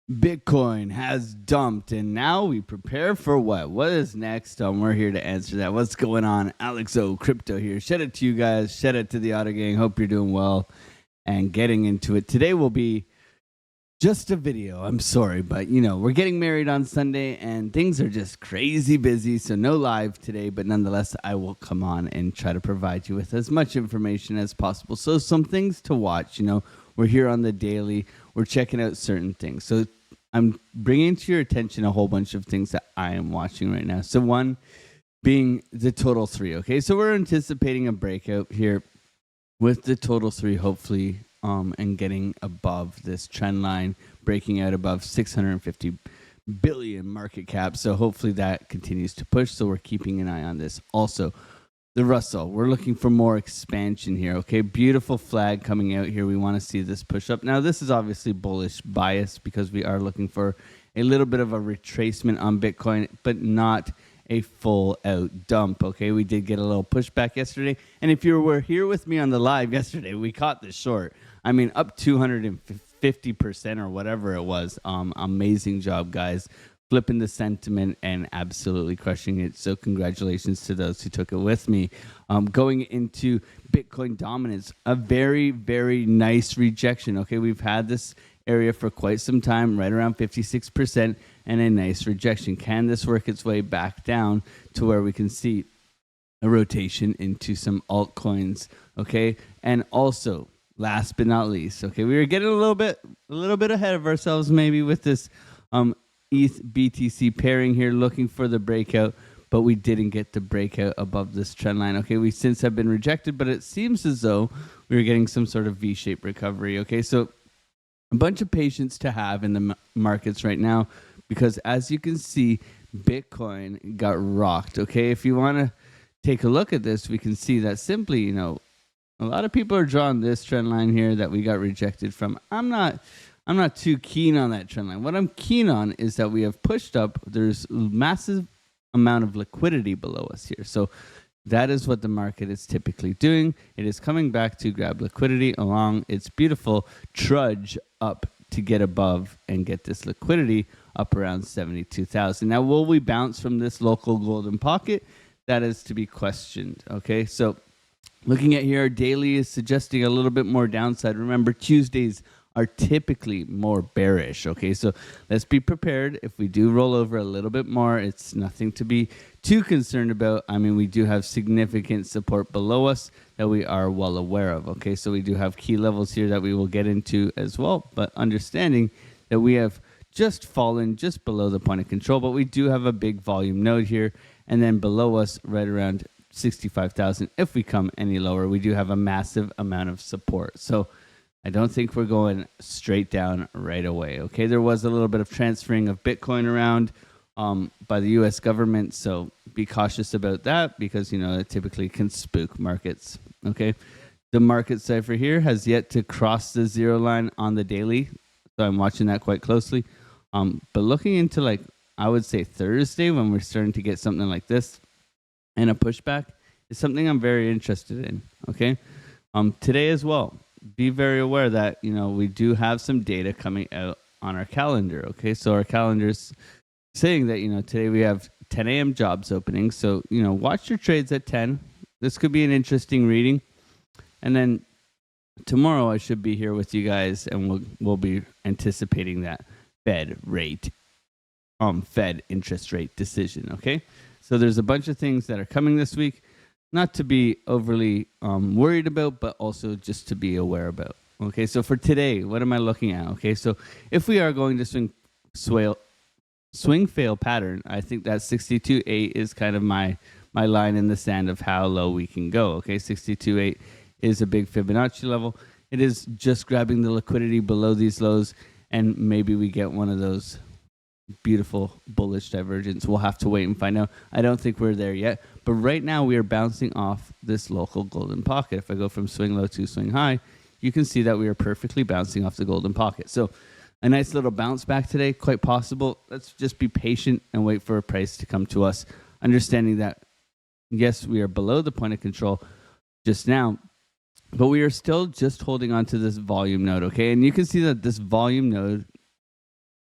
Bitcoin has dumped, and now we prepare for what? What is next? We're here to answer that. What's going on? Alex O Crypto here. Shout out to you guys. Shout out to the Auto Gang. Hope you're doing well and getting into it. Today will be just a video. I'm sorry, but we're getting married on Sunday and things are just crazy busy. So no live today, but nonetheless, I will come on and try to provide you with as much information as possible. So some things to watch. We're here on the daily. We're checking out certain things. So I'm bringing to your attention a whole bunch of things that I am watching right now. So one being the total 3. Okay, so we're anticipating a breakout here with the total 3, hopefully, and getting above this trend line, breaking out above 650 billion market cap. So hopefully that continues to push. So we're keeping an eye on this. Also, the Russell, we're looking for more expansion here. Okay, beautiful flag coming out here. We want to see this push up. Now, this is obviously bullish bias because we are looking for a little bit of a retracement on Bitcoin, but not a full out dump. Okay, we did get a little pushback yesterday. And if you were here with me on the live yesterday, we caught this short. I mean, up 250% or whatever it was. Amazing job, guys. Flipping the sentiment and absolutely crushing it. So congratulations to those who took it with me. Going into Bitcoin dominance, a very, very nice rejection. Okay, we've had this area for quite some time, right around 56%, and a nice rejection. Can this work its way back down to where we can see a rotation into some altcoins? Okay, and also, last but not least, okay, we were getting a little bit ahead of ourselves maybe with this ETH BTC pairing here, looking for the breakout, but we didn't get the breakout above this trend line. Okay, we since have been rejected, but it seems as though we were getting some sort of V-shaped recovery. Okay, so a bunch of patience to have in the markets right now, because as you can see, Bitcoin got rocked. Okay, if you want to take a look at this, we can see that simply, a lot of people are drawing this trend line here that we got rejected from. I'm not too keen on that trend line. What I'm keen on is that we have pushed up. There's massive amount of liquidity below us here. So that is what the market is typically doing. It is coming back to grab liquidity along its beautiful trudge up to get above and get this liquidity up around 72,000. Now, will we bounce from this local golden pocket? That is to be questioned. Okay, so looking at here, our daily is suggesting a little bit more downside. Remember, Tuesdays are typically more bearish. Okay, so let's be prepared. If we do roll over a little bit more, it's nothing to be too concerned about. I mean, we do have significant support below us that we are well aware of. Okay, so we do have key levels here that we will get into as well, but understanding that we have just fallen just below the point of control, but we do have a big volume node here, and then below us right around 65,000. If we come any lower, we do have a massive amount of support. So I don't think we're going straight down right away. Okay, there was a little bit of transferring of Bitcoin around by the U.S. government, so be cautious about that because, it typically can spook markets. Okay, the market cipher here has yet to cross the zero line on the daily, so I'm watching that quite closely. But looking into, I would say Thursday, when we're starting to get something like this and a pushback, is something I'm very interested in. Okay, today as well. Be very aware that, we do have some data coming out on our calendar. Okay, so our calendar's saying that, today we have 10 a.m. jobs opening. So, watch your trades at 10. This could be an interesting reading. And then tomorrow I should be here with you guys and we'll be anticipating that Fed interest rate decision. Okay, so there's a bunch of things that are coming this week. Not to be overly worried about, but also just to be aware about. Okay, so for today, what am I looking at? Okay, so if we are going to swing fail pattern, I think that 62.8 is kind of my line in the sand of how low we can go. Okay, 62.8 is a big Fibonacci level. It is just grabbing the liquidity below these lows, and maybe we get one of those beautiful bullish divergence. We'll have to wait and find out. I don't think we're there yet, but right now we are bouncing off this local golden pocket. If I go from swing low to swing high, you can see that we are perfectly bouncing off the golden pocket. So a nice little bounce back today, quite possible. Let's just be patient and wait for a price to come to us, understanding that yes, we are below the point of control just now, but we are still just holding on to this volume node. Okay, and you can see that this volume node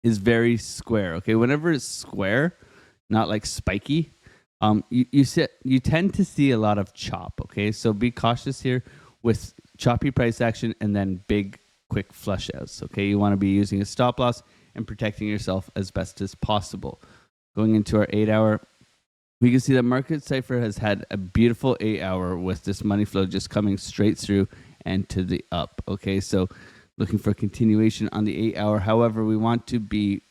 is very square. Okay, whenever it's square, not like spiky, you tend to see a lot of chop. Okay, so be cautious here with choppy price action and then big quick flush outs. Okay, you want to be using a stop loss and protecting yourself as best as possible. Going into our 8-hour, we can see that Market Cipher has had a beautiful 8-hour with this money flow just coming straight through and to the up. Okay, so looking for continuation on the 8-hour. However, we want to be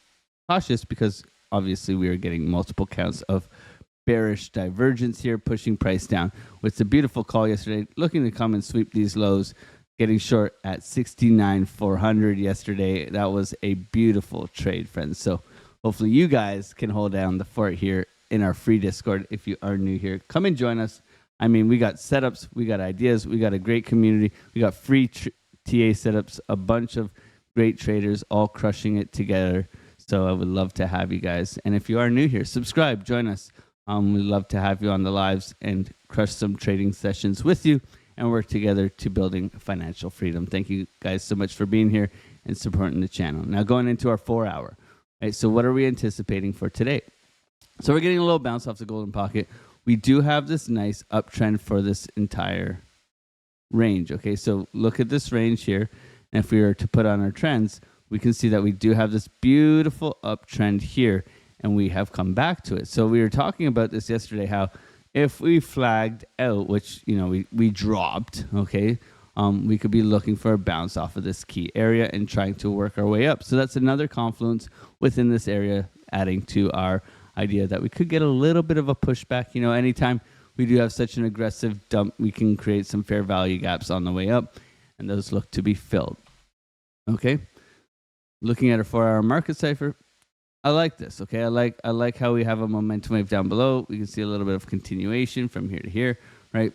cautious because obviously we are getting multiple counts of bearish divergence here, pushing price down. With a beautiful call yesterday, looking to come and sweep these lows, getting short at 69,400 yesterday. That was a beautiful trade, friends. So hopefully you guys can hold down the fort here in our free Discord. If you are new here, come and join us. I mean, we got setups, we got ideas, we got a great community, we got free TA setups, a bunch of great traders all crushing it together. So I would love to have you guys. And if you are new here, subscribe, join us. We'd love to have you on the lives and crush some trading sessions with you and work together to building financial freedom. Thank you guys so much for being here and supporting the channel. Now going into our 4-hour. Right, so what are we anticipating for today? So we're getting a little bounce off the golden pocket. We do have this nice uptrend for this entire range. Okay, so look at this range here. And if we were to put on our trends, we can see that we do have this beautiful uptrend here, and we have come back to it. So we were talking about this yesterday, how if we flagged out, which, you know, we dropped, okay, we could be looking for a bounce off of this key area and trying to work our way up. So that's another confluence within this area, adding to our idea that we could get a little bit of a pushback. You know, anytime we do have such an aggressive dump, we can create some fair value gaps on the way up, and those look to be filled. Okay, looking at a 4-hour market cipher, I like this. Okay, I like how we have a momentum wave down below. We can see a little bit of continuation from here to here, right?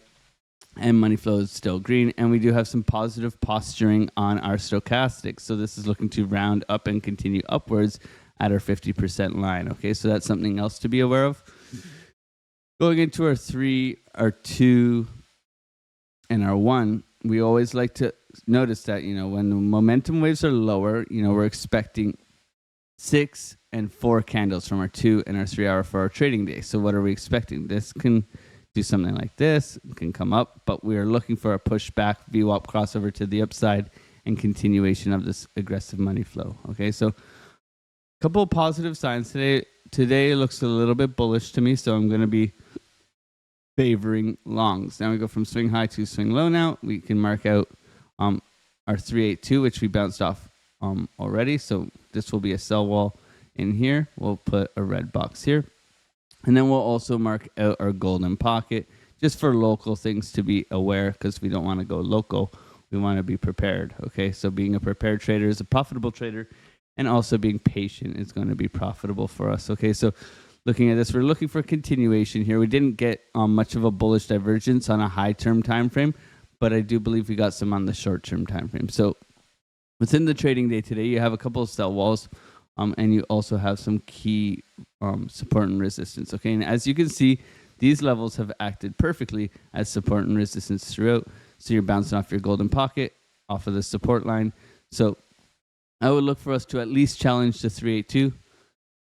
And money flow is still green, and we do have some positive posturing on our stochastics. So this is looking to round up and continue upwards at our 50% line. Okay, so that's something else to be aware of. Going into our 3, our 2, and our 1, we always like to notice that, you know, when the momentum waves are lower, you know, we're expecting 6 and 4 candles from our 2 and our 3-hour for our trading day. So what are we expecting? This can do something like this, it can come up, but we are looking for a pushback VWAP crossover to the upside and continuation of this aggressive money flow. Okay, so a couple of positive signs today. Today looks a little bit bullish to me, so I'm going to be favoring longs. Now we go from swing high to swing low. Now we can mark out our 382, which we bounced off already. So this will be a sell wall in here. We'll put a red box here, and then we'll also mark out our golden pocket just for local things to be aware, because we don't want to go local. We want to be prepared. Okay, so being a prepared trader is a profitable trader, and also being patient is going to be profitable for us. Okay, so looking at this, we're looking for continuation here. We didn't get much of a bullish divergence on a high-term time frame, but I do believe we got some on the short-term time frame. So within the trading day today, you have a couple of sell walls, and you also have some key support and resistance. Okay, and as you can see, these levels have acted perfectly as support and resistance throughout. So you're bouncing off your golden pocket, off of the support line. So I would look for us to at least challenge the 382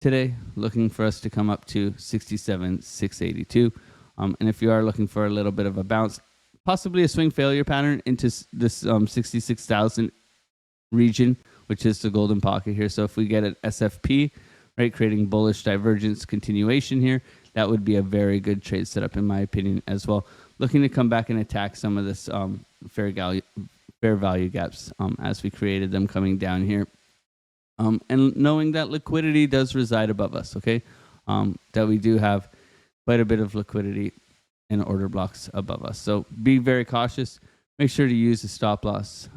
today, looking for us to come up to 67,682. And if you are looking for a little bit of a bounce, possibly a swing failure pattern into this 66,000 region, which is the golden pocket here. So if we get an SFP, right, creating bullish divergence continuation here, that would be a very good trade setup in my opinion as well. Looking to come back and attack some of this fair value gaps as we created them coming down here. And knowing that liquidity does reside above us, okay? That we do have quite a bit of liquidity and order blocks above us. So be very cautious. Make sure to use the stop loss.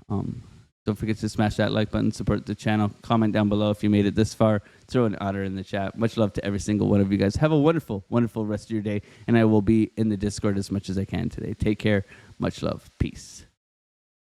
Don't forget to smash that like button, support the channel. Comment down below if you made it this far. Throw an otter in the chat. Much love to every single one of you guys. Have a wonderful, wonderful rest of your day. And I will be in the Discord as much as I can today. Take care. Much love. Peace.